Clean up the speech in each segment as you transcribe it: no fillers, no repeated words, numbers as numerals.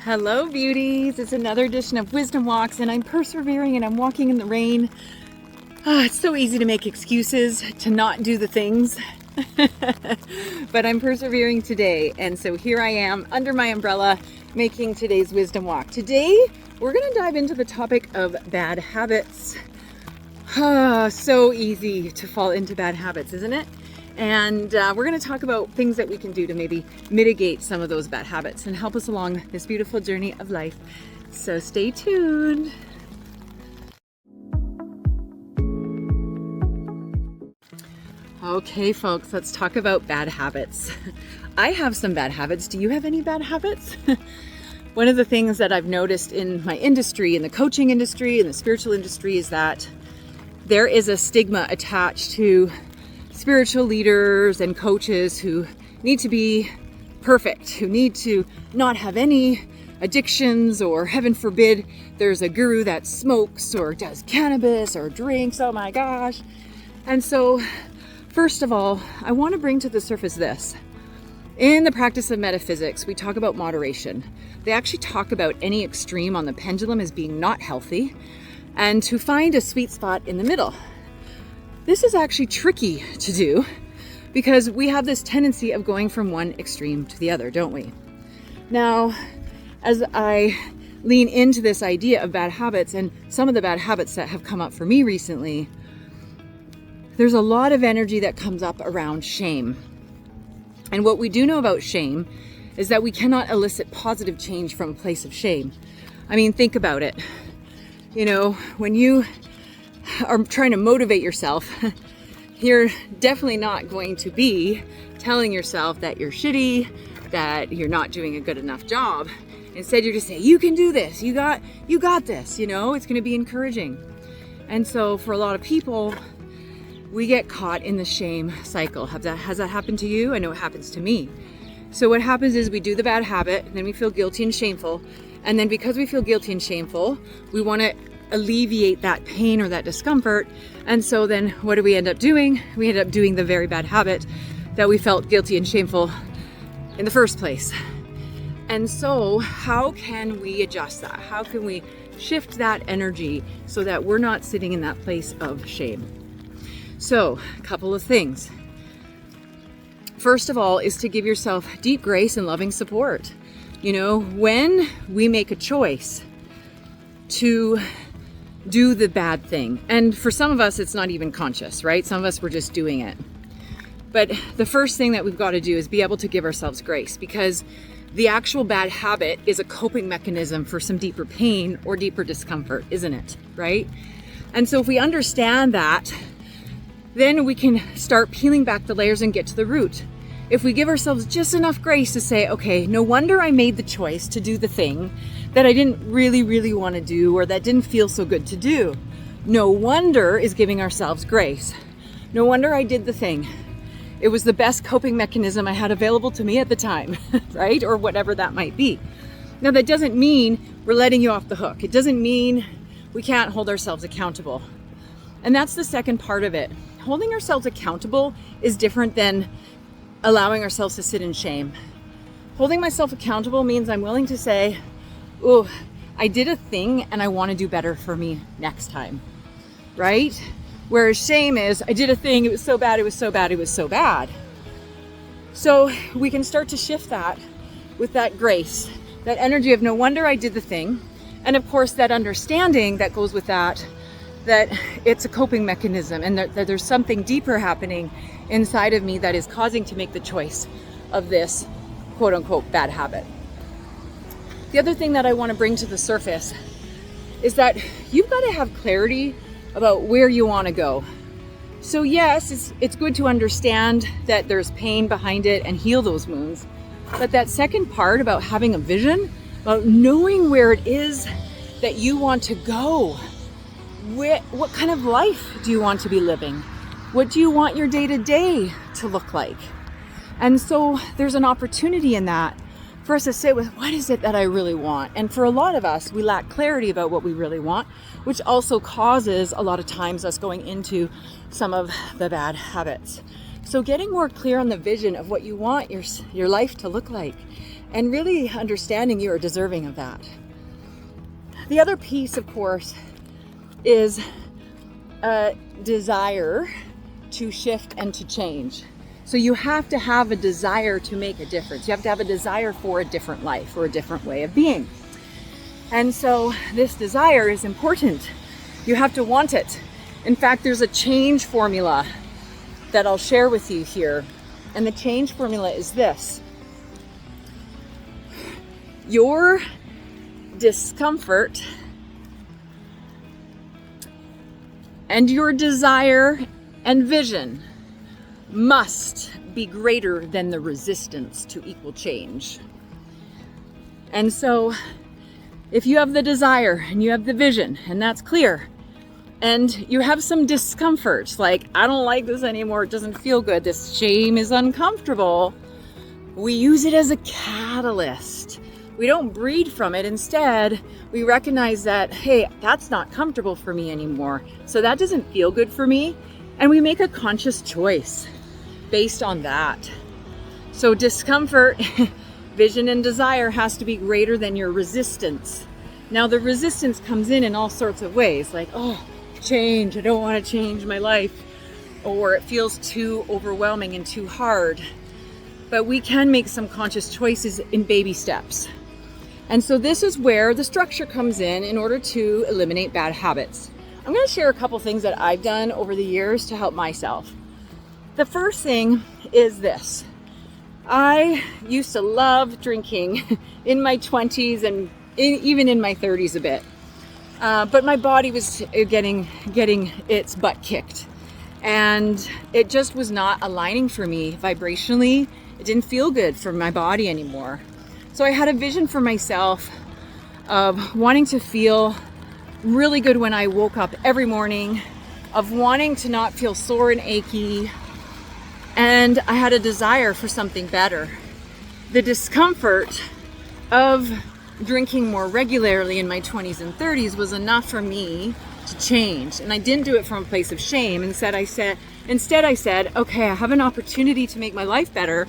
Hello beauties, it's another edition of Wisdom Walks and I'm persevering and I'm walking in the rain. It's so easy to make excuses to not do the things, but I'm persevering today. And so here I am under my umbrella making today's Wisdom Walk. Today, we're gonna dive into the topic of bad habits. So easy to fall into bad habits, isn't it? And we're going to talk about things that we can do to maybe mitigate some of those bad habits and help us along this beautiful journey of life. So stay tuned. Okay, folks, let's talk about bad habits. I have some bad habits. Do you have any bad habits? One of the things that I've noticed in my industry, in the coaching industry, in the spiritual industry, is that there is a stigma attached to spiritual leaders and coaches who need to be perfect, who need to not have any addictions, or heaven forbid, there's a guru that smokes or does cannabis or drinks. Oh my gosh. And so, first of all, I want to bring to the surface this. In the practice of metaphysics, we talk about moderation. They actually talk about any extreme on the pendulum as being not healthy, and to find a sweet spot in the middle. This is actually tricky to do because we have this tendency of going from one extreme to the other, don't we? Now, as I lean into this idea of bad habits and some of the bad habits that have come up for me recently, there's a lot of energy that comes up around shame. And what we do know about shame is that we cannot elicit positive change from a place of shame. I mean, think about it. You know, when you are trying to motivate yourself, you're definitely not going to be telling yourself that you're shitty, that you're not doing a good enough job. Instead, you're just saying, you can do this, you got this, you know, it's going to be encouraging. And so for a lot of people, we get caught in the shame cycle. Has that happened to you? I know it happens to me. So what happens is we do the bad habit, and then we feel guilty and shameful. And then because we feel guilty and shameful, we want to alleviate that pain or that discomfort. And so then what do we end up doing? We end up doing the very bad habit that we felt guilty and shameful in the first place. And so how can we adjust that? How can we shift that energy so that we're not sitting in that place of shame? So a couple of things. First of all is to give yourself deep grace and loving support. You know, when we make a choice to do the bad thing, and for some of us, it's not even conscious, right? Some of us, we're just doing it. But the first thing that we've got to do is be able to give ourselves grace, because the actual bad habit is a coping mechanism for some deeper pain or deeper discomfort, isn't it? Right? And so if we understand that, then we can start peeling back the layers and get to the root. If we give ourselves just enough grace to say, okay, no wonder I made the choice to do the thing that I didn't really want to do, or that didn't feel so good to do. No wonder is giving ourselves grace. No wonder I did the thing. It was the best coping mechanism I had available to me at the time, right? Or whatever that might be. Now that doesn't mean we're letting you off the hook. It doesn't mean we can't hold ourselves accountable. And that's the second part of it. Holding ourselves accountable is different than allowing ourselves to sit in shame. Holding myself accountable means I'm willing to say, oh, I did a thing and I want to do better for me next time, right? Whereas shame is, I did a thing, it was so bad, it was so bad, it was so bad. So we can start to shift that with that grace, that energy of no wonder I did the thing. And of course, that understanding that goes with that it's a coping mechanism, and that there's something deeper happening inside of me that is causing to make the choice of this quote unquote bad habit. The other thing that I want to bring to the surface is that you've got to have clarity about where you want to go. So yes, it's good to understand that there's pain behind it and heal those wounds. But that second part about having a vision, about knowing where it is that you want to go, what kind of life do you want to be living? What do you want your day-to-day to look like? And so there's an opportunity in that for us to sit with, what is it that I really want? And for a lot of us, we lack clarity about what we really want, which also causes a lot of times us going into some of the bad habits. So getting more clear on the vision of what you want your life to look like, and really understanding you are deserving of that. The other piece, of course, is a desire to shift and to change. So you have to have a desire to make a difference. You have to have a desire for a different life or a different way of being. And so this desire is important. You have to want it. In fact, there's a change formula that I'll share with you here. And the change formula is this. Your discomfort and your desire and vision must be greater than the resistance to equal change. And so if you have the desire and you have the vision, and that's clear, and you have some discomfort, like, I don't like this anymore, it doesn't feel good, this shame is uncomfortable, we use it as a catalyst. We don't breed from it. Instead, we recognize that, hey, that's not comfortable for me anymore, so that doesn't feel good for me, and we make a conscious choice based on that. So discomfort, vision, and desire has to be greater than your resistance. Now, the resistance comes in all sorts of ways, like, oh, change, I don't want to change my life, or it feels too overwhelming and too hard. But we can make some conscious choices in baby steps. And so this is where the structure comes in order to eliminate bad habits. I'm going to share a couple things that I've done over the years to help myself. The first thing is this. I used to love drinking in my 20s and even in my 30s a bit. But my body was getting its butt kicked. And it just was not aligning for me vibrationally. It didn't feel good for my body anymore. So I had a vision for myself of wanting to feel really good when I woke up every morning, of wanting to not feel sore and achy. And I had a desire for something better. The discomfort of drinking more regularly in my 20s and 30s was enough for me to change. And I didn't do it from a place of shame. Instead, I said, okay, I have an opportunity to make my life better.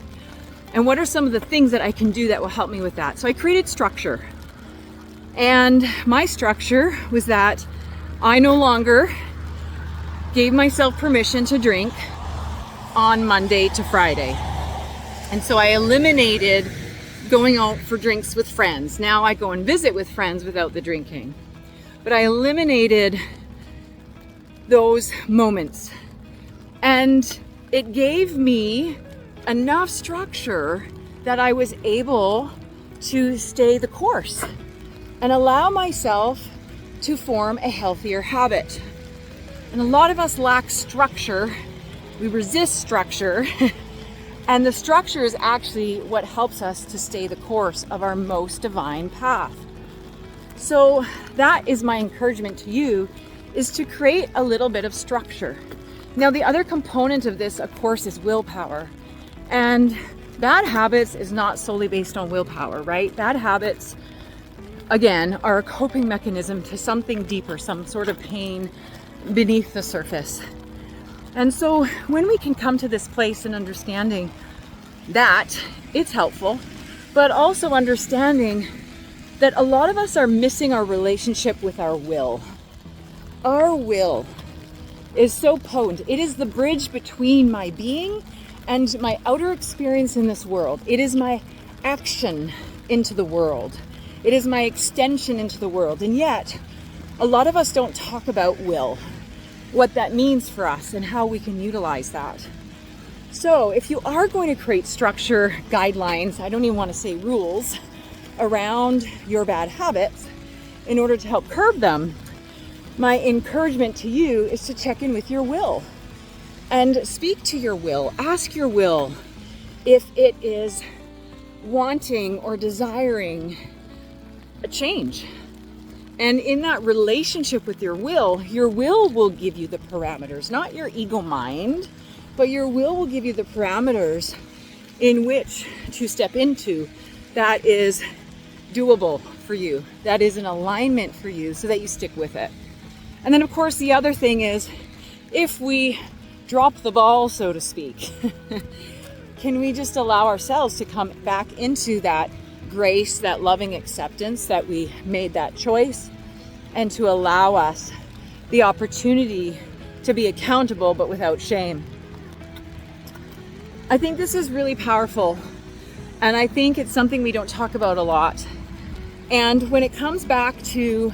And what are some of the things that I can do that will help me with that? So I created structure. And my structure was that I no longer gave myself permission to drink on Monday to Friday. And so I eliminated going out for drinks with friends. Now I go and visit with friends without the drinking. But I eliminated those moments. And it gave me enough structure that I was able to stay the course and allow myself to form a healthier habit. And a lot of us lack structure. We resist structure. And the structure is actually what helps us to stay the course of our most divine path. So that is my encouragement to you, is to create a little bit of structure. Now, the other component of this, of course, is willpower. And bad habits is not solely based on willpower, right? Bad habits, again, are a coping mechanism to something deeper, some sort of pain beneath the surface. And so when we can come to this place and understanding that, it's helpful, but also understanding that a lot of us are missing our relationship with our will. Our will is so potent. It is the bridge between my being and my outer experience in this world. It is my action into the world. It is my extension into the world. And yet, a lot of us don't talk about will, what that means for us and how we can utilize that. So if you are going to create structure, guidelines, I don't even want to say rules, around your bad habits in order to help curb them, my encouragement to you is to check in with your will. And speak to your will. Ask your will if it is wanting or desiring a change. And in that relationship with your will will give you the parameters, not your ego mind, but your will give you the parameters in which to step into that is doable for you, that is in alignment for you, so that you stick with it. And then, of course, the other thing is, if we drop the ball, so to speak, can we just allow ourselves to come back into that grace, that loving acceptance that we made that choice, and to allow us the opportunity to be accountable but without shame. I think this is really powerful, and I think it's something we don't talk about a lot. And when it comes back to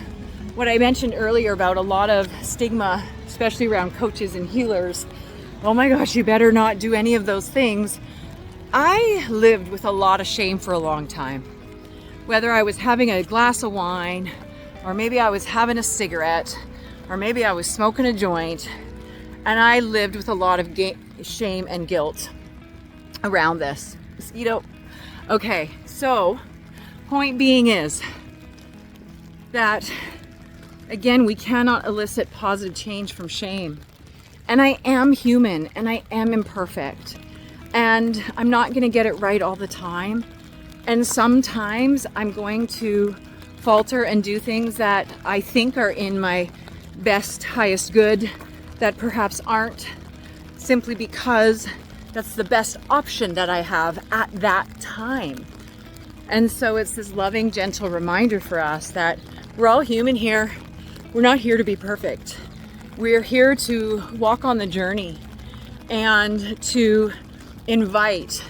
what I mentioned earlier about a lot of stigma, especially around coaches and healers, oh my gosh, you better not do any of those things. I lived with a lot of shame for a long time. Whether I was having a glass of wine, or maybe I was having a cigarette, or maybe I was smoking a joint, and I lived with a lot of shame and guilt around this. Mosquito. Okay, so point being is that, again, we cannot elicit positive change from shame. And I am human, and I am imperfect, and I'm not going to get it right all the time. And sometimes I'm going to falter and do things that I think are in my best, highest good that perhaps aren't, simply because that's the best option that I have at that time. And so it's this loving, gentle reminder for us that we're all human here. We're not here to be perfect. We're here to walk on the journey and to invite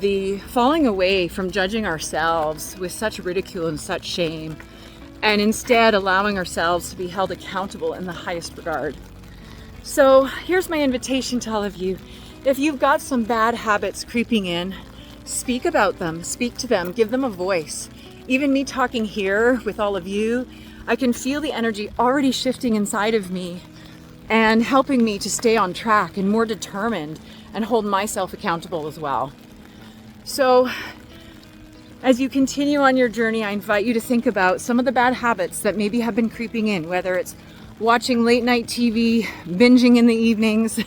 the falling away from judging ourselves with such ridicule and such shame, and instead allowing ourselves to be held accountable in the highest regard. So here's my invitation to all of you. If you've got some bad habits creeping in, speak about them, speak to them, give them a voice. Even me talking here with all of you, I can feel the energy already shifting inside of me and helping me to stay on track and more determined and hold myself accountable as well. So as you continue on your journey, I invite you to think about some of the bad habits that maybe have been creeping in, whether it's watching late night TV, binging in the evenings,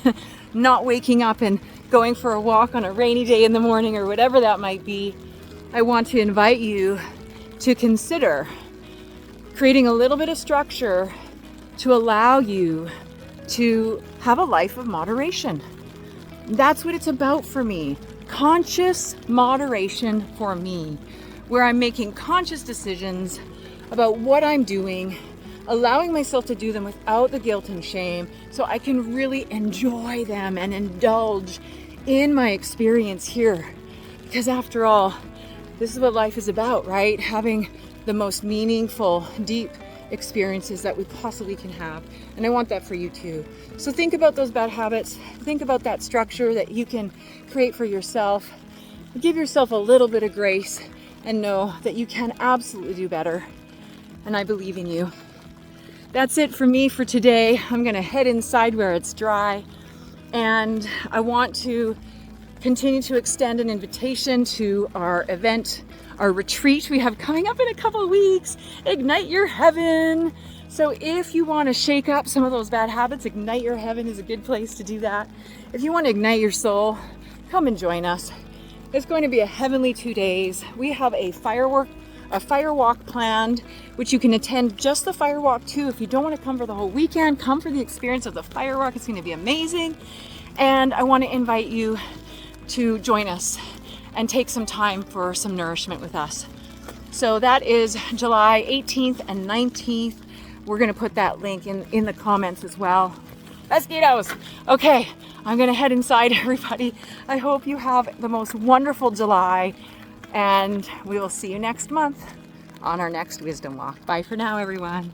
not waking up and going for a walk on a rainy day in the morning, or whatever that might be. I want to invite you to consider creating a little bit of structure to allow you to have a life of moderation. That's what it's about for me. Conscious moderation for me, where I'm making conscious decisions about what I'm doing, allowing myself to do them without the guilt and shame, so I can really enjoy them and indulge in my experience here. Because after all, this is what life is about, right? Having the most meaningful, deep experiences that we possibly can have. And I want that for you too. So think about those bad habits. Think about that structure that you can create for yourself. Give yourself a little bit of grace and know that you can absolutely do better. And I believe in you. That's it for me for today. I'm going to head inside where it's dry. And I want to continue to extend an invitation to our event, our retreat we have coming up in a couple of weeks, Ignite Your Heaven. So if you want to shake up some of those bad habits, Ignite Your Heaven is a good place to do that. If you want to ignite your soul, come and join us. It's going to be a heavenly 2 days. We have a fire walk planned, which you can attend just the fire walk too. If you don't want to come for the whole weekend, come for the experience of the fire walk. It's going to be amazing. And I want to invite you to join us and take some time for some nourishment with us. So that is July 18th and 19th. We're going to put that link in the comments as well. Mosquitoes. Okay, I'm going to head inside, everybody. I hope you have the most wonderful July, and we will see you next month on our next Wisdom Walk. Bye for now, everyone.